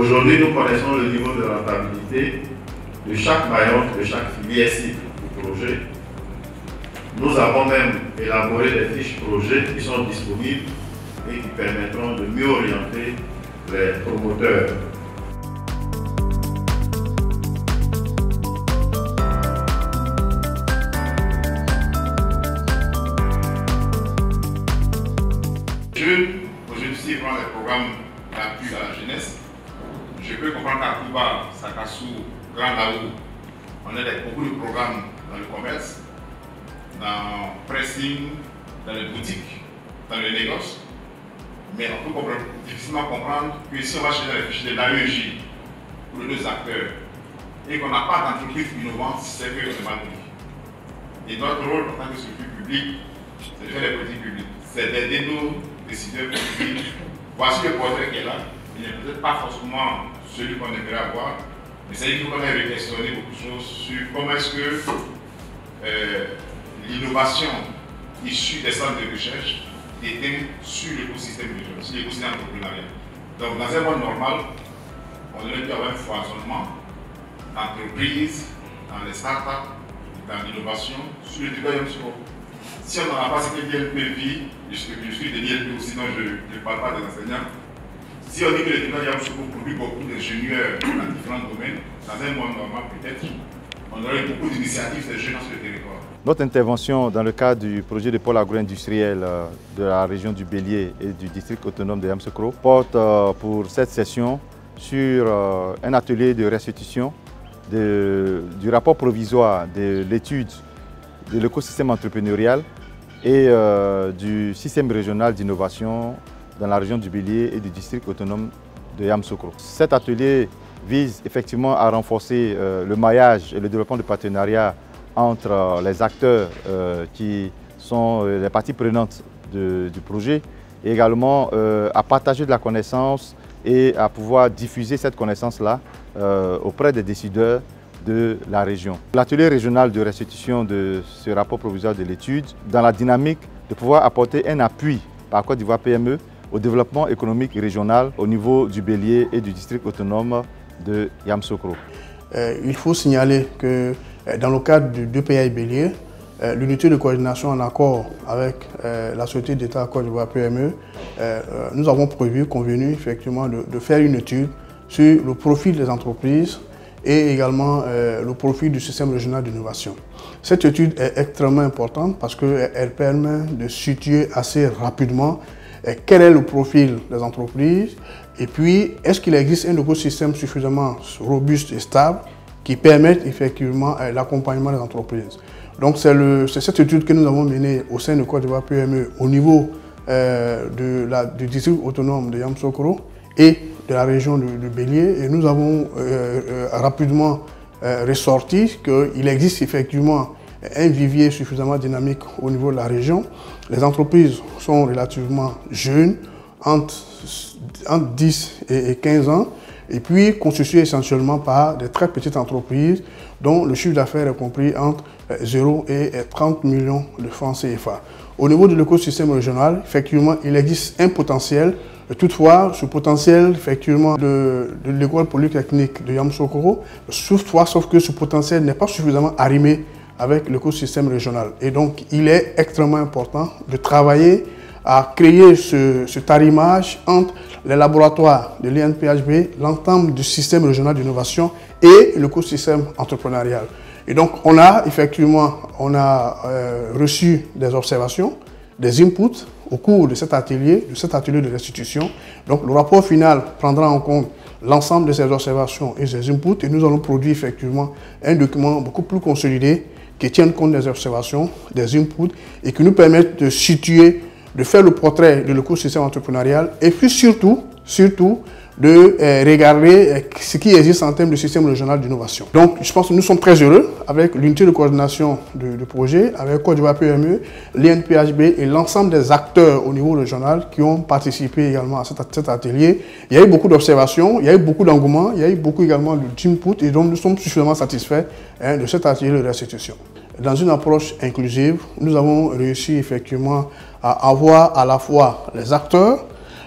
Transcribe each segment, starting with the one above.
Aujourd'hui, nous connaissons le niveau de rentabilité de chaque maillon, de chaque filière cible du projet. Nous avons même élaboré des fiches projets qui sont disponibles et qui permettront de mieux orienter les promoteurs. Aujourd'hui, si on prend les programmes d'appui à la jeunesse, je peux comprendre qu'à Cuba, Sakassou, Grand Laou, on a beaucoup de programmes dans le commerce, dans le pressing, dans les boutiques, dans les négoces. Mais on peut difficilement comprendre que si on va chercher les fiches de l'AEJ pour les deux acteurs et qu'on n'a pas d'entreprise innovante, c'est qu'on est mal pris. Et notre rôle en tant que structure publique, c'est de faire des politiques publiques. C'est d'aider nos décideurs politiques. Voici le portrait qui est là. Il n'est peut-être pas forcément celui qu'on aimerait avoir, mais c'est qu'il faut qu'on ait réflexionné beaucoup de choses sur comment est-ce que l'innovation issue des centres de recherche était sur l'écosystème régional, sur l'écosystème entrepreneurial. Donc, dans un monde normal, on aurait dû avoir un foisonnement d'entreprises, dans les startups, dans l'innovation, sur le territoire Yamoussoukro. Si on n'en a pas ce que l'INP vit, je suis de l'INP aussi, sinon je ne parle pas des enseignants. Si on dit que le territoire Yamoussoukro produit beaucoup d'ingénieurs dans différents domaines, dans un monde normal peut-être, on aurait beaucoup d'initiatives de jeunes dans ce territoire. Notre intervention dans le cadre du projet de pôle agro-industriel de la région du Bélier et du district autonome de Yamoussoukro porte pour cette session sur un atelier de restitution du rapport provisoire de l'étude de l'écosystème entrepreneurial et du système régional d'innovation dans la région du Bélier et du district autonome de Yamoussoukro. Cet atelier vise effectivement à renforcer le maillage et le développement de partenariats entre les acteurs qui sont les parties prenantes du projet et également à partager de la connaissance et à pouvoir diffuser cette connaissance-là auprès des décideurs de la région. L'atelier régional de restitution de ce rapport provisoire de l'étude, dans la dynamique de pouvoir apporter un appui par Côte d'Ivoire PME au développement économique régional au niveau du Bélier et du district autonome de Yamoussoukro. Il faut signaler que dans le cadre du DPI Bélier, l'unité de coordination en accord avec la Société d'État Côte d'Ivoire PME, nous avons convenu effectivement de faire une étude sur le profil des entreprises et également le profil du système régional d'innovation. Cette étude est extrêmement importante parce qu'elle permet de situer assez rapidement quel est le profil des entreprises et puis est-ce qu'il existe un écosystème suffisamment robuste et stable qui permette effectivement l'accompagnement des entreprises. Donc c'est cette étude que nous avons menée au sein de Côte d'Ivoire PME au niveau du district autonome de Yamoussoukro et de la région de Bélier et nous avons rapidement ressorti qu'il existe effectivement un vivier suffisamment dynamique au niveau de la région. Les entreprises sont relativement jeunes, entre 10 et 15 ans, et puis constituées essentiellement par des très petites entreprises dont le chiffre d'affaires est compris entre 0 et 30 millions de francs CFA. Au niveau de l'écosystème régional, effectivement, il existe un potentiel. Toutefois, ce potentiel effectivement de l'école polytechnique de Yamoussoukro, sauf que ce potentiel n'est pas suffisamment arrimé avec l'écosystème régional. Et donc, il est extrêmement important de travailler à créer cet arrimage entre les laboratoires de l'INPHB, l'ensemble du système régional d'innovation et l'écosystème entrepreneurial. Et donc, on a reçu des observations, des inputs au cours de cet atelier de restitution. Donc, le rapport final prendra en compte l'ensemble de ces observations et ces inputs et nous allons produire effectivement un document beaucoup plus consolidé qui tienne compte des observations, des inputs et qui nous permette de situer, de faire le portrait de l'écosystème entrepreneurial et puis surtout de regarder ce qui existe en termes de système régional d'innovation. Donc, je pense que nous sommes très heureux avec l'unité de coordination du projet, avec Côte d'Ivoire PME, l'INPHB et l'ensemble des acteurs au niveau régional qui ont participé également à cet atelier. Il y a eu beaucoup d'observations, il y a eu beaucoup d'engouement, il y a eu beaucoup également d'input et donc nous sommes suffisamment satisfaits de cet atelier de restitution. Dans une approche inclusive, nous avons réussi effectivement à avoir à la fois les acteurs,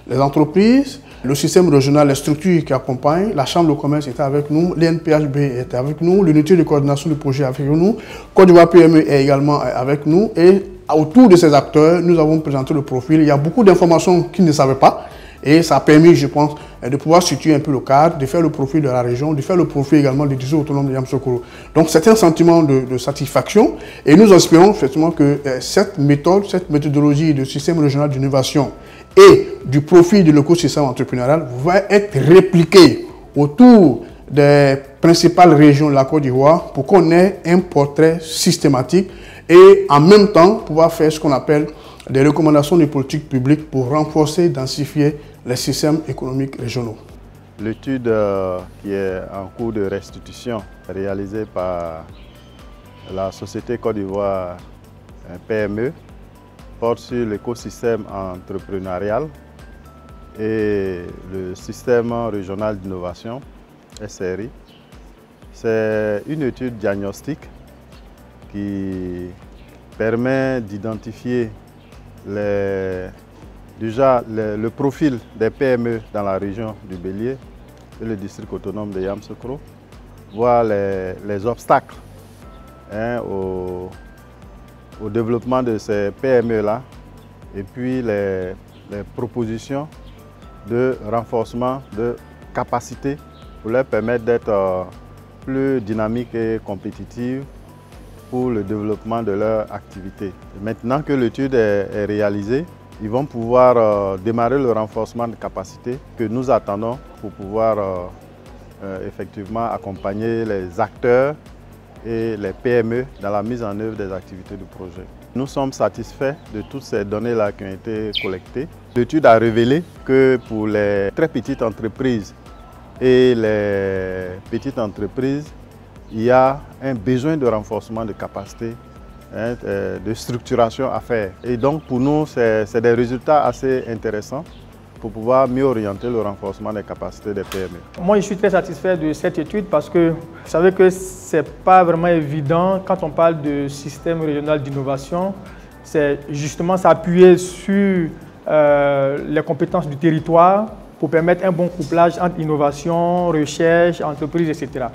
les entreprises, le système régional, les structures qui accompagnent, la Chambre de commerce était avec nous, l'INPHB était avec nous, l'unité de coordination du projet avec nous, Côte d'Ivoire PME est également avec nous et autour de ces acteurs, nous avons présenté le profil. Il y a beaucoup d'informations qu'ils ne savaient pas. Et ça a permis, je pense, de pouvoir situer un peu le cadre, de faire le profil de la région, de faire le profil également du district autonome de Yamoussoukro. Donc c'est un sentiment de satisfaction et nous espérons effectivement que cette méthode, cette méthodologie de système régional d'innovation et du profil de l'écosystème entrepreneurial va être répliquée autour des principales régions de la Côte d'Ivoire pour qu'on ait un portrait systématique et en même temps pouvoir faire ce qu'on appelle des recommandations de politique publique pour renforcer, densifier les systèmes économiques régionaux. L'étude qui est en cours de restitution réalisée par la société Côte d'Ivoire PME porte sur l'écosystème entrepreneurial et le système régional d'innovation, SRI. C'est une étude diagnostique qui permet d'identifier le profil des PME dans la région du Bélier et le district autonome de Yamoussoukro, voir les obstacles au développement de ces PME-là et puis les propositions de renforcement de capacités pour leur permettre d'être plus dynamiques et compétitives pour le développement de leur activité. Maintenant que l'étude est réalisée, ils vont pouvoir démarrer le renforcement de capacités que nous attendons pour pouvoir effectivement accompagner les acteurs et les PME dans la mise en œuvre des activités du projet. Nous sommes satisfaits de toutes ces données-là qui ont été collectées. L'étude a révélé que pour les très petites entreprises et les petites entreprises, il y a un besoin de renforcement de capacité, de structuration à faire. Et donc pour nous, c'est des résultats assez intéressants pour pouvoir mieux orienter le renforcement des capacités des PME. Moi, je suis très satisfait de cette étude parce que vous savez que ce n'est pas vraiment évident quand on parle de système régional d'innovation. C'est justement s'appuyer sur les compétences du territoire pour permettre un bon couplage entre innovation, recherche, entreprise, etc.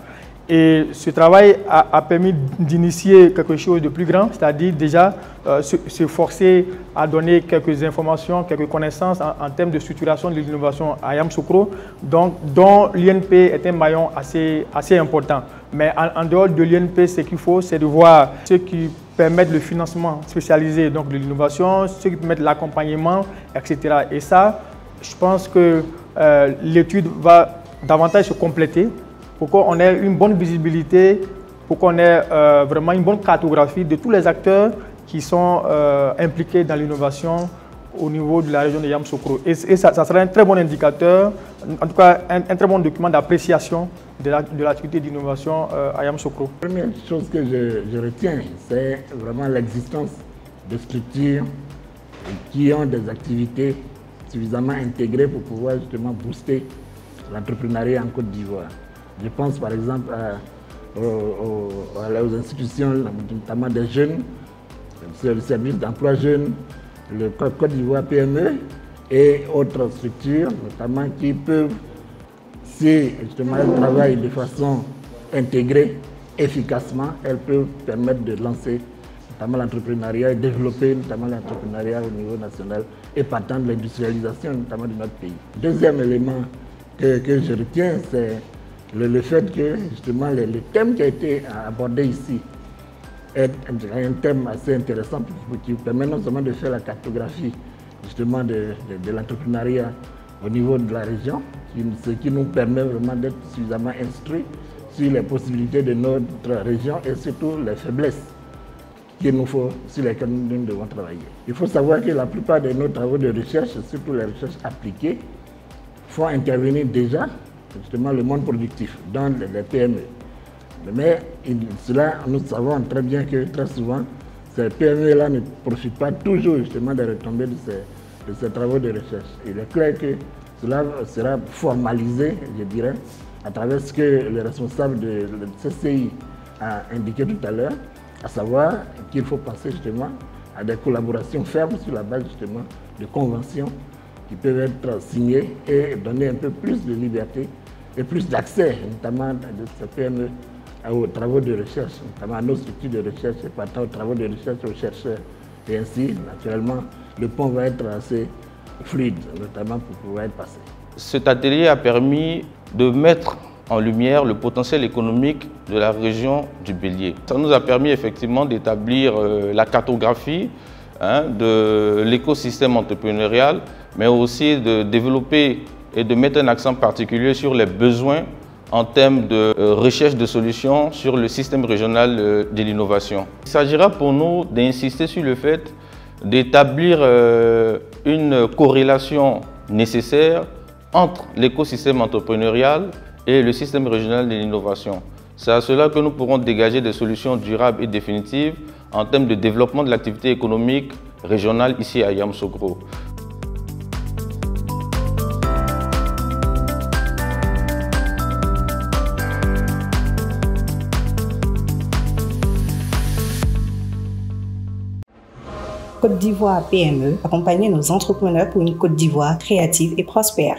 Et ce travail a permis d'initier quelque chose de plus grand, c'est-à-dire déjà se forcer à donner quelques informations, quelques connaissances en termes de structuration de l'innovation à Yamoussoukro, dont l'INP est un maillon assez important. Mais en dehors de l'INP, ce qu'il faut, c'est de voir ce qui permettent le financement spécialisé donc de l'innovation, ce qui permettent l'accompagnement, etc. Et ça, je pense que l'étude va davantage se compléter pour qu'on ait une bonne visibilité, pour qu'on ait vraiment une bonne cartographie de tous les acteurs qui sont impliqués dans l'innovation au niveau de la région de Yamoussoukro. Et ça sera un très bon indicateur, en tout cas un très bon document d'appréciation de l'activité d'innovation à Yamoussoukro. La première chose que je retiens, c'est vraiment l'existence de structures qui ont des activités suffisamment intégrées pour pouvoir justement booster l'entrepreneuriat en Côte d'Ivoire. Je pense par exemple aux institutions, notamment des jeunes, le service d'emploi jeunes, le Côte d'Ivoire PME et autres structures, notamment qui peuvent, si justement elles travaillent de façon intégrée, efficacement, elles peuvent permettre de lancer notamment l'entrepreneuriat et développer notamment l'entrepreneuriat au niveau national et partant de l'industrialisation notamment de notre pays. Deuxième élément que je retiens, c'est le fait que justement le thème qui a été abordé ici est un thème assez intéressant qui permet non seulement de faire la cartographie justement de l'entrepreneuriat au niveau de la région, ce qui nous permet vraiment d'être suffisamment instruits sur les possibilités de notre région et surtout les faiblesses sur lesquelles nous devons travailler. Il faut savoir que la plupart de nos travaux de recherche, surtout les recherches appliquées, font intervenir déjà justement le monde productif dans les PME. Mais cela, nous savons très bien que très souvent, ces PME-là ne profitent pas toujours justement des retombées de ces travaux de recherche. Il est clair que cela sera formalisé, je dirais, à travers ce que le responsable de CCI a indiqué tout à l'heure, à savoir qu'il faut penser justement à des collaborations fermes sur la base justement de conventions qui peuvent être signés et donner un peu plus de liberté et plus d'accès, notamment de ces PME, aux travaux de recherche, notamment à nos structures de recherche et partant aux travaux de recherche aux chercheurs. Et ainsi, naturellement, le pont va être assez fluide, notamment pour pouvoir être passé. Cet atelier a permis de mettre en lumière le potentiel économique de la région du Bélier. Ça nous a permis effectivement d'établir la cartographie de l'écosystème entrepreneurial, mais aussi de développer et de mettre un accent particulier sur les besoins en termes de recherche de solutions sur le système régional de l'innovation. Il s'agira pour nous d'insister sur le fait d'établir une corrélation nécessaire entre l'écosystème entrepreneurial et le système régional de l'innovation. C'est à cela que nous pourrons dégager des solutions durables et définitives en termes de développement de l'activité économique régionale ici à Yamoussoukro. Côte d'Ivoire PME, accompagner nos entrepreneurs pour une Côte d'Ivoire créative et prospère.